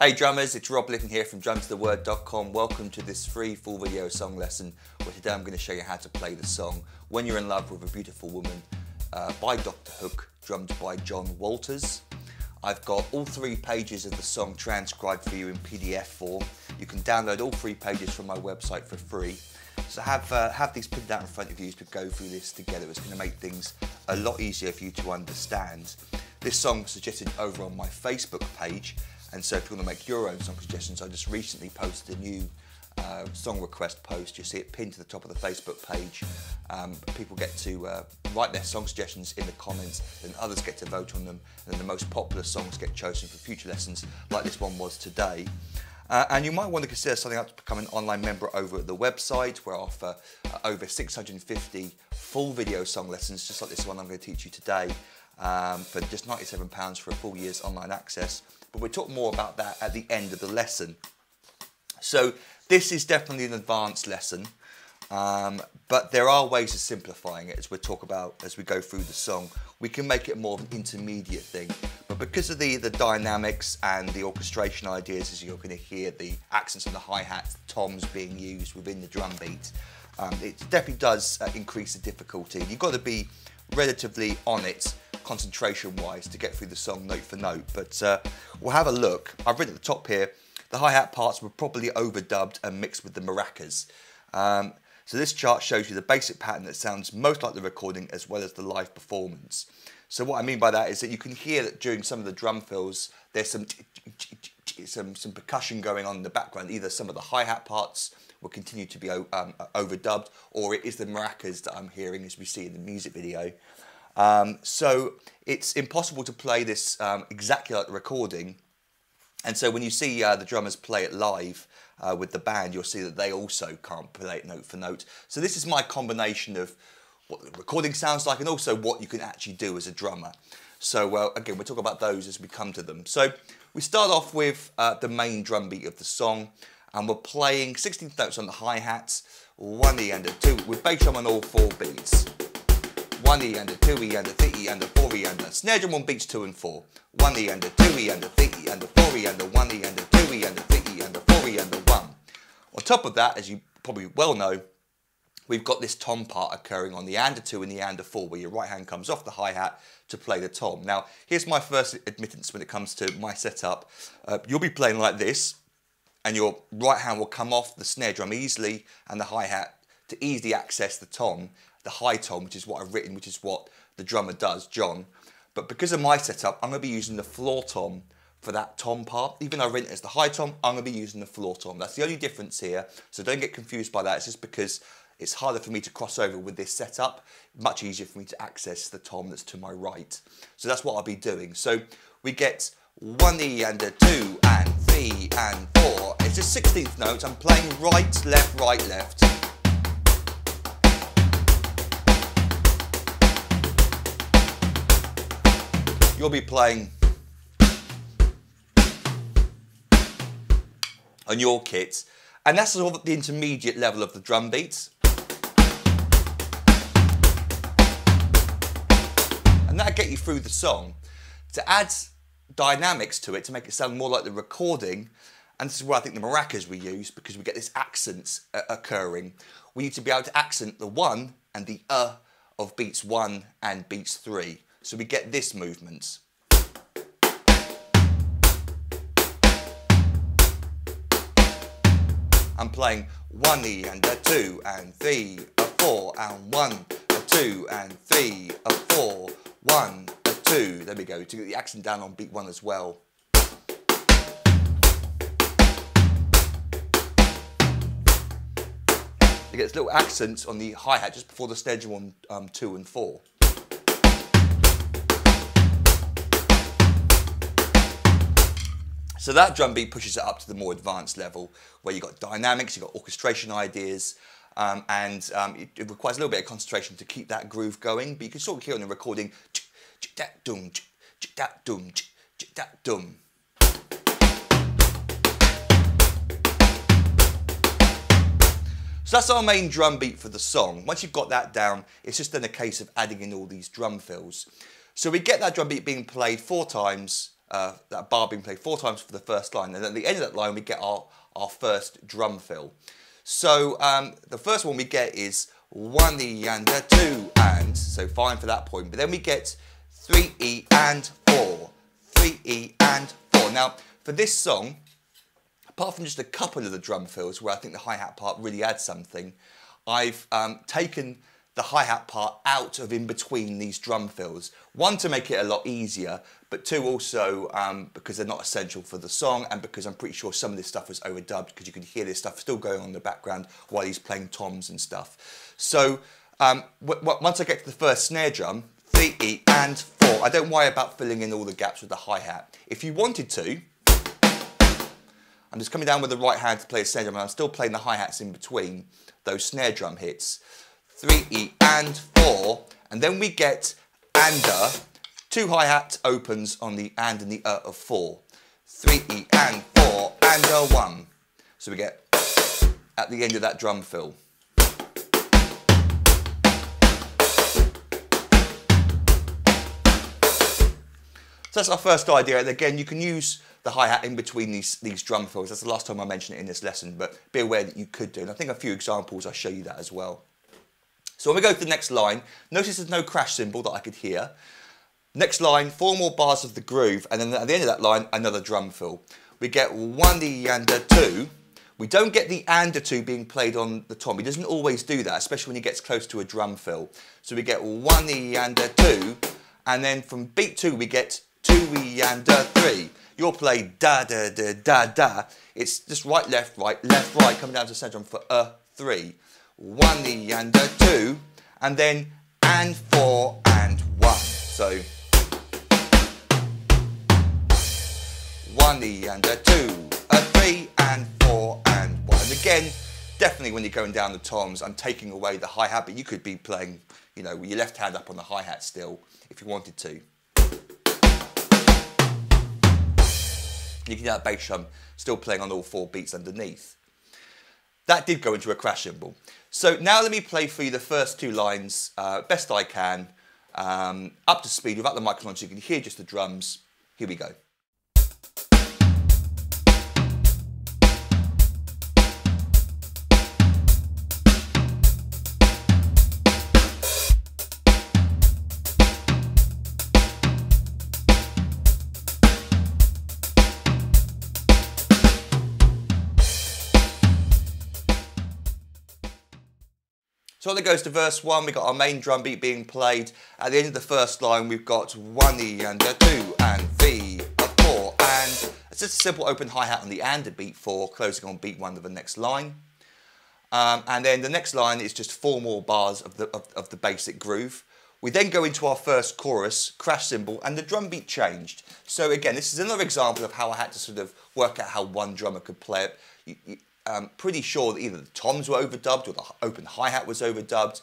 Hey drummers, it's Rob Litton here from drumstheword.com. Welcome to this free full video song lesson where today I'm going to show you how to play the song When You're in Love with a Beautiful Woman by Dr. Hook, drummed by John Wolters. I've got all 3 pages of the song transcribed for you in PDF form. You can download all 3 pages from my website for free. So have these printed out in front of you as we go through this together. It's going to make things a lot easier for you to understand. This song was suggested over on my Facebook page. And so if you want to make your own song suggestions, I just recently posted a new song request post. You see it pinned to the top of the Facebook page. People get to write their song suggestions in the comments, and others get to vote on them, and then the most popular songs get chosen for future lessons, like this one was today. And you might want to consider signing up to become an online member over at the website, where I offer over 650 full video song lessons, just like this one I'm going to teach you today, for just £97 for a full year's online access. But we'll talk more about that at the end of the lesson. So this is definitely an advanced lesson, but there are ways of simplifying it, as we'll talk about as we go through the song. We can make it more of an intermediate thing, but because of the dynamics and the orchestration ideas, as you're going to hear the accents on the hi-hats, the toms being used within the drum beat, it definitely does increase the difficulty. You've got to be relatively on it concentration-wise to get through the song note for note, but we'll have a look. I've written at the top here, the hi-hat parts were probably overdubbed and mixed with the maracas. So this chart shows you the basic pattern that sounds most like the recording as well as the live performance. So what I mean by that is that you can hear that during some of the drum fills there's some percussion going on in the background. Either some of the hi-hat parts will continue to be overdubbed, or it is the maracas that I'm hearing as we see in the music video. So it's impossible to play this exactly like the recording, and so when you see the drummers play it live with the band, you'll see that they also can't play it note for note. So this is my combination of what the recording sounds like and also what you can actually do as a drummer. So again, we'll talk about those as we come to them. So we start off with the main drum beat of the song, and we're playing 16th notes on the hi-hats, 1 E and a 2, with bass drum on all 4 beats. 1 E and a 2 E and a 3 E and a 4 E and a snare drum on beats 2 and 4. 1 E and a 2 E and a 3 E and a 4 E and a 1 E and a 2 E and a 3 E and a 4 E and a 1. On top of that, as you probably well know, we've got this tom part occurring on the and a 2 and the and a 4, where your right hand comes off the hi-hat to play the tom. Now, here's my first admittance when it comes to my setup. You'll be playing like this, and your right hand will come off the snare drum easily and the hi-hat to easily access the tom, the high tom, which is what I've written, which is what the drummer does, John. But because of my setup, I'm going to be using the floor tom for that tom part. Even though I've written it as the high tom, I'm going to be using the floor tom. That's the only difference here, so don't get confused by that. It's just because it's harder for me to cross over with this setup, much easier for me to access the tom that's to my right. So that's what I'll be doing. So we get 1 E and a 2 and 3 and 4. It's a 16th note. I'm playing right, left, right, left. You'll be playing on your kit, and that's sort of the intermediate level of the drum beats. And that'll get you through the song. To add dynamics to it, to make it sound more like the recording, and this is where I think the maracas we use, because we get this accents occurring, we need to be able to accent the 1 and the of beats 1 and beats 3. So we get this movement. I'm playing 1 E and a 2 and 3, a 4 and 1, a 2 and 3, a 4, 1, a 2. There we go, to get the accent down on beat 1 as well. It gets little accents on the hi-hat just before the snare drum on 2 and 4. So that drum beat pushes it up to the more advanced level, where you've got dynamics, you've got orchestration ideas, and it requires a little bit of concentration to keep that groove going, but you can sort of hear on the recording, dum, dum, dum. So that's our main drum beat for the song. Once you've got that down, it's just then a case of adding in all these drum fills. So we get that drum beat being played 4 times that bar being played 4 times for the first line, and at the end of that line we get our first drum fill. So the first one we get is 1 E and a 2 and, so fine for that point, but then we get 3 E and 4, 3 E and 4. Now for this song, apart from just a couple of the drum fills where I think the hi-hat part really adds something, I've taken the hi-hat part out of in between these drum fills. 1, to make it a lot easier, but 2, also because they're not essential for the song, and because I'm pretty sure some of this stuff was overdubbed, because you can hear this stuff still going on in the background while he's playing toms and stuff. So once I get to the first snare drum, 3 E and 4, I don't worry about filling in all the gaps with the hi-hat. If you wanted to, I'm just coming down with the right hand to play a snare drum, and I'm still playing the hi-hats in between those snare drum hits. 3 E and 4, and then we get and 2 hi-hat opens on the and the of 4. 3 E and 4 and 1. So we get at the end of that drum fill. So that's our first idea, and again you can use the hi-hat in between these drum fills. That's the last time I mentioned it in this lesson, but be aware that you could do, and I think a few examples I'll show you that as well. So when we go to the next line, notice there's no crash cymbal that I could hear. Next line, 4 more bars of the groove, and then at the end of that line, another drum fill. We get 1 E and a 2. We don't get the and a 2 being played on the tom. He doesn't always do that, especially when he gets close to a drum fill. So we get 1 E and a 2, and then from beat 2 we get 2 E and a 3. You'll play da da da da da. It's just right, left, coming down to the center drum for a 3. 1 E and a 2, and then and 4 and 1. So 1 E and a 2, a 3 and 4 and 1. And again, definitely when you're going down the toms, I'm taking away the hi-hat, but you could be playing, you know, with your left hand up on the hi-hat still, if you wanted to. You can hear that bass drum still playing on all 4 beats underneath. That did go into a crash cymbal. So now let me play for you the first 2 lines best I can, up to speed without the microphone so you can hear just the drums. Here we go. So that goes to verse 1, we've got our main drum beat being played. At the end of the first line, we've got 1 E and a 2 and 3, a 4, and it's just a simple open hi-hat on the and a beat 4, closing on beat 1 of the next line. And then the next line is just 4 more bars of the basic groove. We then go into our first chorus, crash cymbal, and the drum beat changed. So again, this is another example of how I had to sort of work out how one drummer could play it. I'm pretty sure that either the toms were overdubbed or the open hi-hat was overdubbed,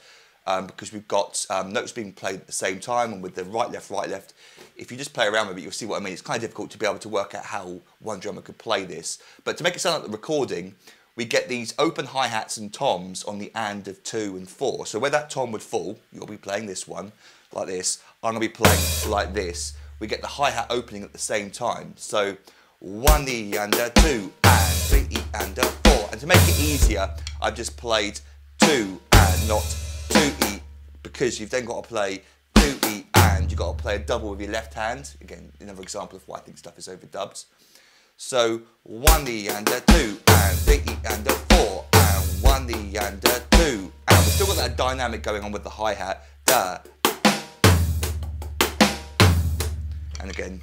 because we've got notes being played at the same time, and with the right, left, if you just play around with it, you'll see what I mean. It's kind of difficult to be able to work out how one drummer could play this. But to make it sound like the recording, we get these open hi-hats and toms on the and of 2 and 4. So where that tom would fall, you'll be playing this one like this. I'm going to be playing like this. We get the hi-hat opening at the same time. So 1 E and a 2 and 3 E and a 4. And to make it easier, I've just played 2 and not 2 E, because you've then got to play 2 E and you've got to play a double with your left hand. Again, another example of why I think stuff is overdubbed. So 1 E and a 2 and 3 E and a 4 and 1 E and a 2. And we've still got that dynamic going on with the hi-hat. Da. And again,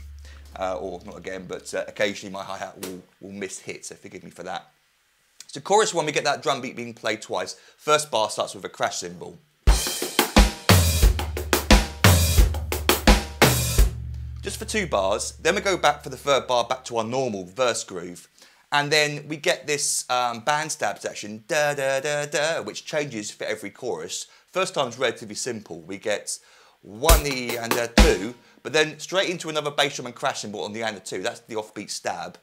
or not again, but occasionally my hi-hat will miss hit, so forgive me for that. So chorus 1, we get that drum beat being played twice. First bar starts with a crash cymbal. Just for 2 bars, then we go back for the 3rd bar back to our normal verse groove, and then we get this band stab section, da da da da, which changes for every chorus. First time's relatively simple. We get 1 E and a 2, but then straight into another bass drum and crash cymbal on the and a 2. That's the offbeat stab.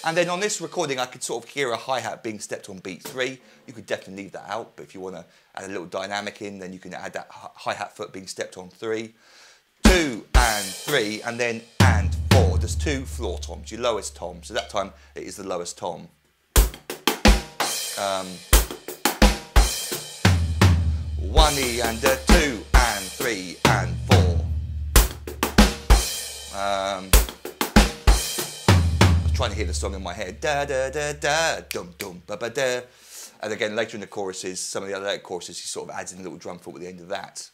And then on this recording, I could sort of hear a hi-hat being stepped on beat 3. You could definitely leave that out, but if you want to add a little dynamic in, then you can add that hi-hat foot being stepped on 3. 2 2 and 3, and then and 4. There's 2 floor toms, your lowest tom. So that time it is the lowest tom. 1E and a 2 and 3 and 4. I was trying to hear the song in my head. Da da da da, dum dum ba ba da. And again, later in the choruses, some of the other later choruses, he sort of adds in a little drum fill at the end of that.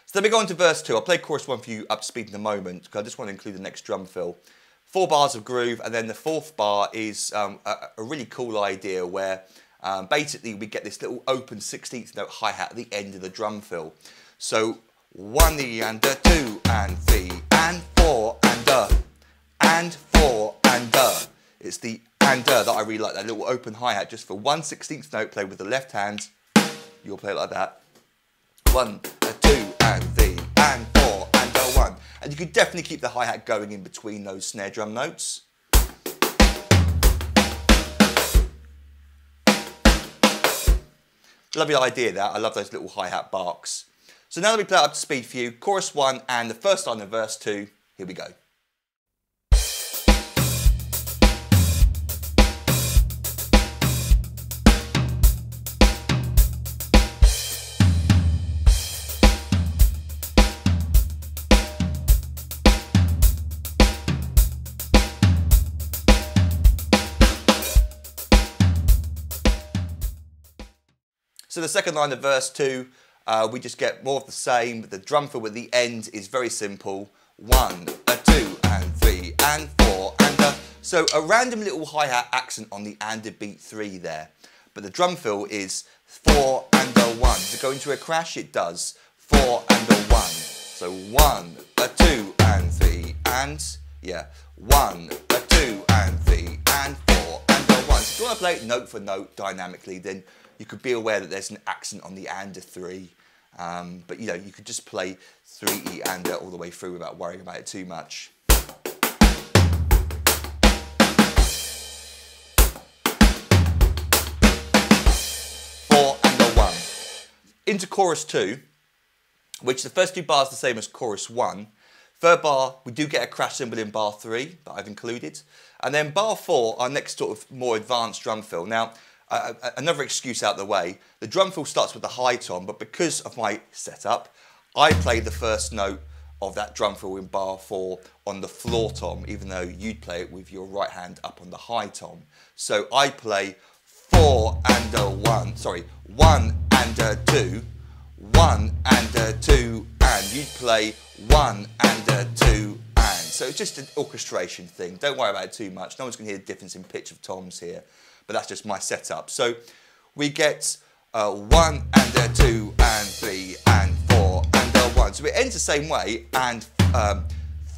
So then we go on to verse 2. I'll play chorus 1 for you up to speed in a moment, because I just want to include the next drum fill. 4 bars of groove, and then the 4th bar is a really cool idea where basically we get this little open 16th note hi-hat at the end of the drum fill. So 1E and a 2 and 3 and 4 and 4 and It's the and that I really like, that little open hi-hat just for 1 16th note played with the left hand. You'll play it like that. 1, a 2 and 3 and 4 and a 1. And you could definitely keep the hi-hat going in between those snare drum notes. Lovely idea that. I love those little hi-hat barks. So now that we play it up to speed for you, chorus 1 and the first line of verse 2, here we go. So the second line of verse 2, we just get more of the same. The drum fill at the end is very simple. 1, a 2 and 3 and 4 and a. So a random little hi-hat accent on the and a beat 3 there. But the drum fill is 4 and a 1. Does it go into a crash? It does. 4 and a 1. So 1, a 2 and 3 and, yeah, 1, a 2 and 3 and 4 and a 1. So if you want to play it note for note dynamically, then you could be aware that there's an accent on the and a 3, but you know, you could just play 3E and a all the way through without worrying about it too much. 4 and a 1. Into chorus 2, which the first 2 bars are the same as chorus 1. Third bar, we do get a crash cymbal in bar 3 that I've included. And then bar 4, our next sort of more advanced drum fill. Now, another excuse out the way, the drum fill starts with the high tom, but because of my setup, I play the first note of that drum fill in bar 4 on the floor tom, even though you'd play it with your right hand up on the high tom. So I play 4 and a 1, sorry, 1 and a 2, 1 and a 2, and you'd play 1 and a 2 and. So it's just an orchestration thing. Don't worry about it too much. No one's going to hear the difference in pitch of toms here. But that's just my setup. So we get 1 and a 2 and 3 and 4 and a 1. So it ends the same way, and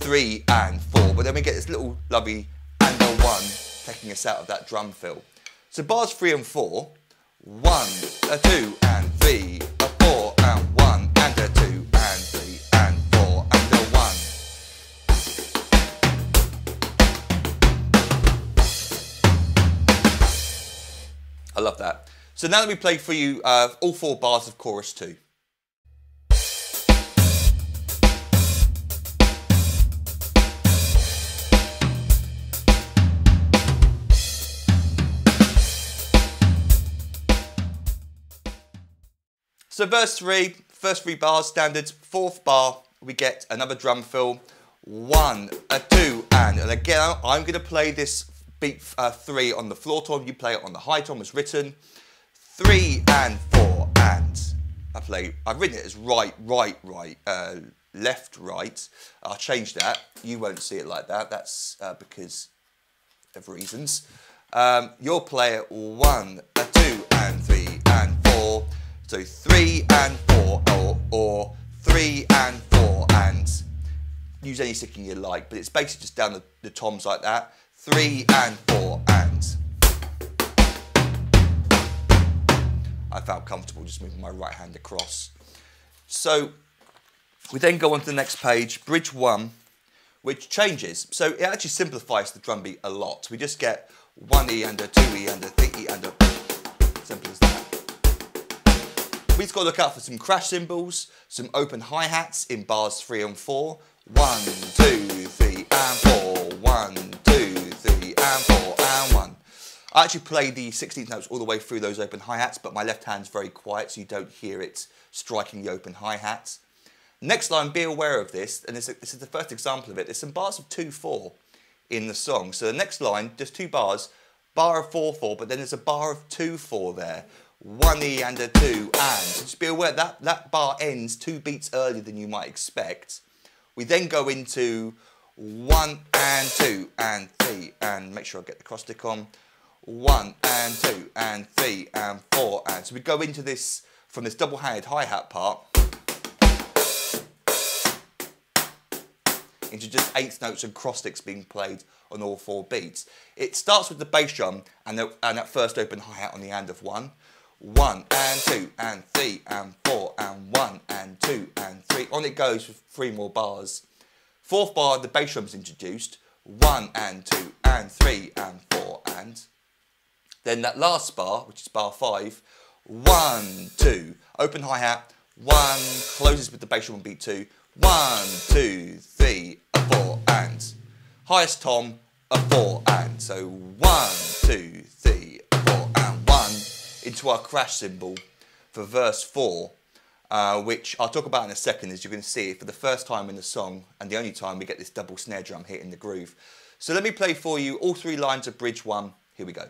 3 and 4. But then we get this little lovely and a 1 taking us out of that drum fill. So bars 3 and 4, 1, a 2 and 3, a 4 and 1 and a 2 and 3 and 4 and a 1. I love that. So now that we played for you all 4 bars of chorus 2. So verse 3, first 3 bars standard, 4th bar we get another drum fill, 1, a 2 and again I'm going to play this beat 3 on the floor tom, you play it on the high tom as written, 3 and 4 and. I've written it as right, right, right, left, right. I'll change that. You won't see it like that. That's because of reasons. You'll play it 1, a 2 and 3 and 4. So 3 and 4 or 3 and 4 and. Use any sticking you like, but it's basically just down the toms like that. 3 and 4 and. I felt comfortable just moving my right hand across. So we then go on to the next page, bridge 1, which changes. So it actually simplifies the drum beat a lot. We just get 1E and a 2E and a 3E and a, simple as that. We've just got to look out for some crash cymbals, some open hi-hats in bars 3 and 4. 1, 2, 3 and 4. 1, 2, 3 and 4 and 1. I actually play the 16th notes all the way through those open hi-hats, but my left hand's very quiet so you don't hear it striking the open hi-hats. Next line, be aware of this, and this is the first example of it. There's some bars of 2-4 in the song. So the next line, just 2 bars, bar of 4-4, but then there's a bar of 2-4 there. 1E and a 2 and. So just be aware that bar ends 2 beats earlier than you might expect. We then go into 1 and 2 and 3 and make sure I get the cross stick on. 1 and 2 and 3 and 4 and. So we go into this from this double-handed hi-hat part into just 8th notes and cross sticks being played on all 4 beats. It starts with the bass drum and that first open hi-hat on the end of 1. 1 and 2 and 3 and 4 and 1 and 2 and 3. On it goes with 3 more bars. 4th bar, the bass drum's introduced. 1 and 2 and 3 and 4 and. Then that last bar, which is bar 5. 1, 2, open hi-hat. 1 closes with the bass drum on beat 2. 1, 2, 3, a 4 and. Highest tom, a 4 and. So 1, 2, 3, a 4 and 1 into our crash cymbal for verse 4, which I'll talk about in a second. As you're going to see, for the first time in the song and the only time we get this double snare drum hit in the groove. So let me play for you all 3 lines of bridge 1. Here we go.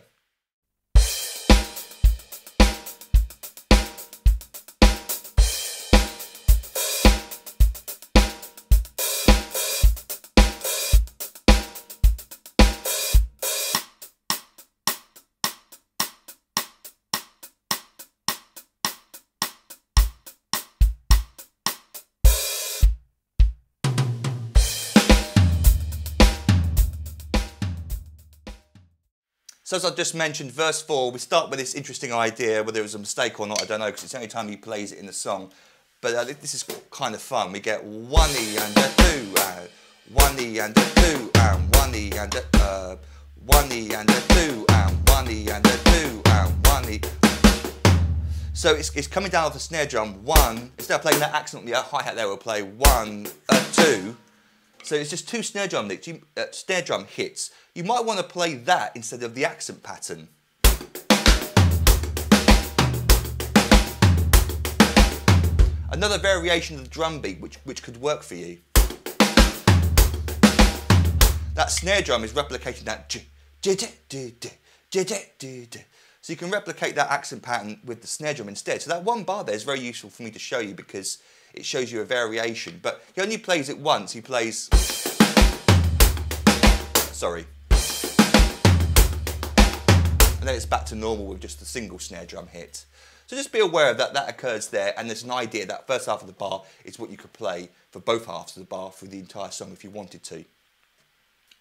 So as I just mentioned, verse 4, we start with this interesting idea, whether it was a mistake or not, I don't know, because it's the only time he plays it in the song. But this is kind of fun. We get 1E and a 2, 1E and a 2, and 1E and a 1E and a 2, and 1E and a 2, and 1E. So it's coming down off the snare drum, 1. Instead of playing that accent on the hi-hat there, we'll play 1, a 2. So it's just 2 snare drum hits. You might want to play that instead of the accent pattern. Another variation of the drum beat which could work for you. That snare drum is replicating that. So you can replicate that accent pattern with the snare drum instead. So that one bar there is very useful for me to show you because it shows you a variation. But he only plays it once. He plays... Sorry. And then it's back to normal with just a single snare drum hit. So just be aware of that occurs there, and there's an idea that first half of the bar is what you could play for both halves of the bar through the entire song if you wanted to.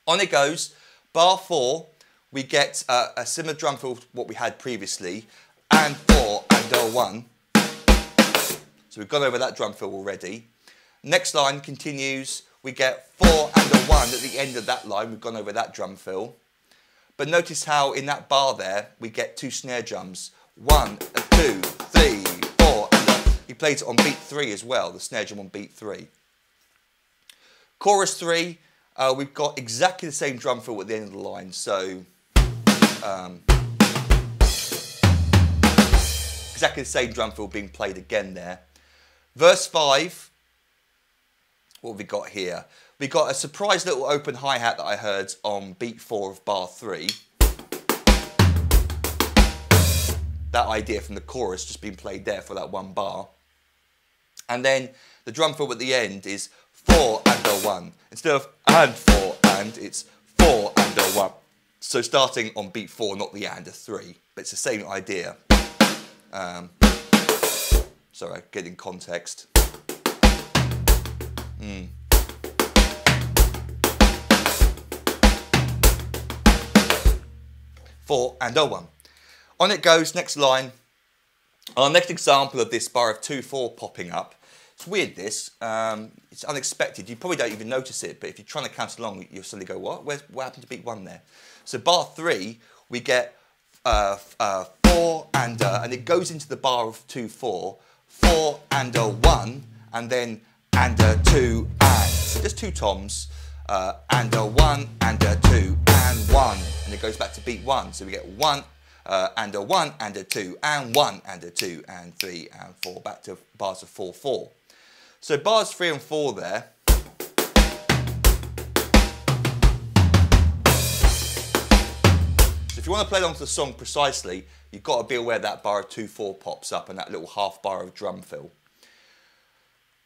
On it goes, bar 4, we get a similar drum fill to what we had previously, and 4 and a 1. So we've gone over that drum fill already. Next line continues, we get 4 and a 1 at the end of that line, we've gone over that drum fill. But notice how in that bar there, we get 2 snare drums. 1, 2, 3, 4, and he plays it on beat 3 as well, the snare drum on beat 3. Chorus 3, we've got exactly the same drum fill at the end of the line, so exactly the same drum fill being played again there. Verse 5, what have we got here? We got a surprise little open hi-hat that I heard on beat 4 of bar 3. That idea from the chorus just being played there for that one bar. And then the drum fill at the end is 4 and a 1. Instead of and 4 and, it's 4 and a 1. So starting on beat 4, not the and a 3. But it's the same idea. Sorry, getting context. 4 and a 1. On it goes, next line. Our next example of this bar of 2-4 popping up. It's weird this, it's unexpected. You probably don't even notice it, but if you're trying to count along, you'll suddenly go, what happened to beat 1 there? So bar 3, we get 4 and it goes into the bar of 2-4, 4 and a 1, and then and a 2 and. So just 2 toms, and a 1 and a 2 and 1, and it goes back to beat 1. So we get 1 and a 1 and a 2 and 1 and a 2 and 3 and 4, back to bars of 4 4. So bars 3 and 4 there. So if you want to play along to the song precisely, you've got to be aware that bar of 2 4 pops up and that little half bar of drum fill.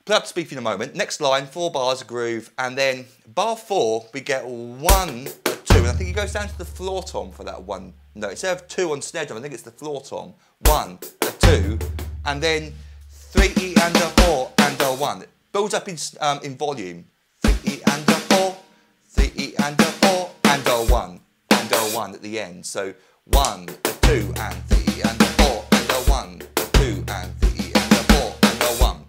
Play up to speed for you in a moment. Next line, 4 bars of groove, and then bar 4 we get 1 a 2, and I think it goes down to the floor tom for that 1 note. Instead of 2 on snare drum, I think it's the floor tom. 1 a 2, and then 3 and a 4 and a 1. It builds up in volume. 3 and a 4, 3 and a 4 and a 1 and a 1 at the end. So 1 a 2 and 3 and a 4 and a 1 a 2 and 3 and a 4 and a 1.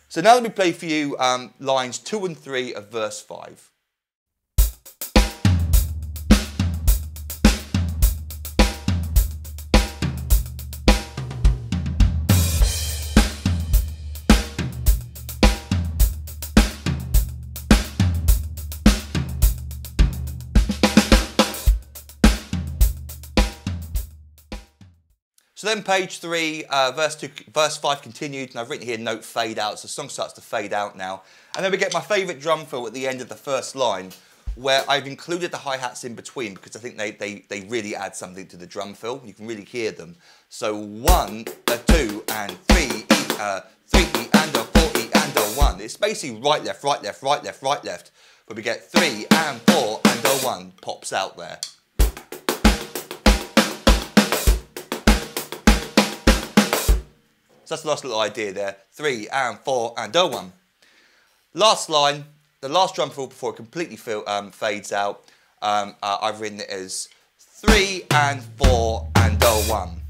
So now let me play for you lines 2 and 3 of verse 5. So then page 3, verse 5 continued, and I've written here note fade out, so the song starts to fade out now. And then we get my favourite drum fill at the end of the first line, where I've included the hi-hats in between because I think they really add something to the drum fill. You can really hear them. So 1, a 2 and 3, 3 and a 4 and a 1. It's basically right, left, right, left, right, left, right, left. But we get 3 and 4 and a 1 pops out there. So that's the last little idea there. 3 and 4 and a 1. Last line, the last drum fill before it completely fades out. I've written it as 3 and 4 and a 1.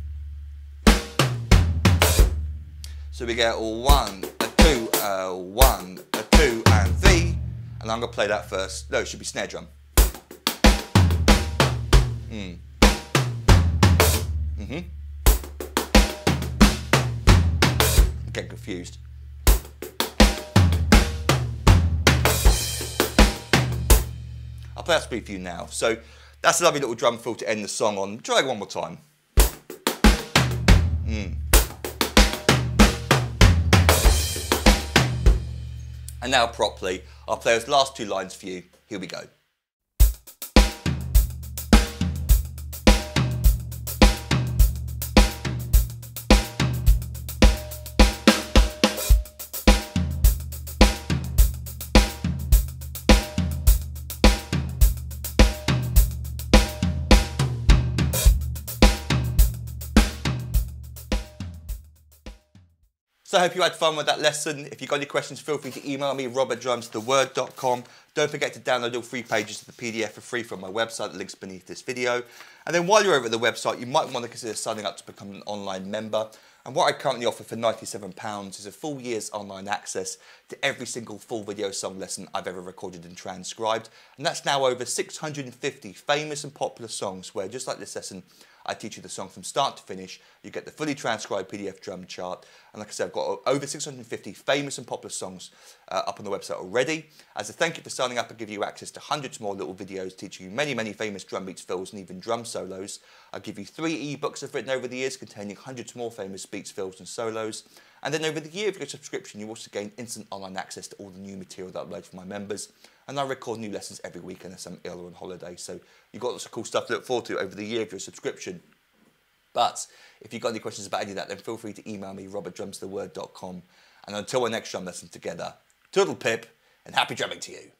So we get 1, a 2, a 1, a 2 and 3. And I'm going to play that first. No, it should be snare drum. Get confused. I'll play that speed for you now. So that's a lovely little drum fill to end the song on. Try it one more time. And now properly, I'll play those last 2 lines for you. Here we go. So I hope you had fun with that lesson. If you've got any questions, feel free to email me, rob@drumstheword.com. Don't forget to download all 3 pages of the PDF for free from my website, the link's beneath this video. And then while you're over at the website, you might want to consider signing up to become an online member. And what I currently offer for £97 is a full year's online access to every single full video song lesson I've ever recorded and transcribed. And that's now over 650 famous and popular songs where, just like this lesson, I teach you the song from start to finish. You get the fully transcribed PDF drum chart. And like I said, I've got over 650 famous and popular songs up on the website already. As a thank you for signing up, I give you access to hundreds more little videos teaching you many, many famous drum beats, fills, and even drum solos. I give you 3 ebooks I've written over the years containing hundreds more famous beats, fills, and solos. And then over the year of your subscription, you also gain instant online access to all the new material that I upload for my members. And I record new lessons every week unless I'm ill or on holiday. So you've got lots of cool stuff to look forward to over the year of your subscription. But if you've got any questions about any of that, then feel free to email me, rob@drumstheword.com. And until our next drum lesson together, toodle pip and happy drumming to you.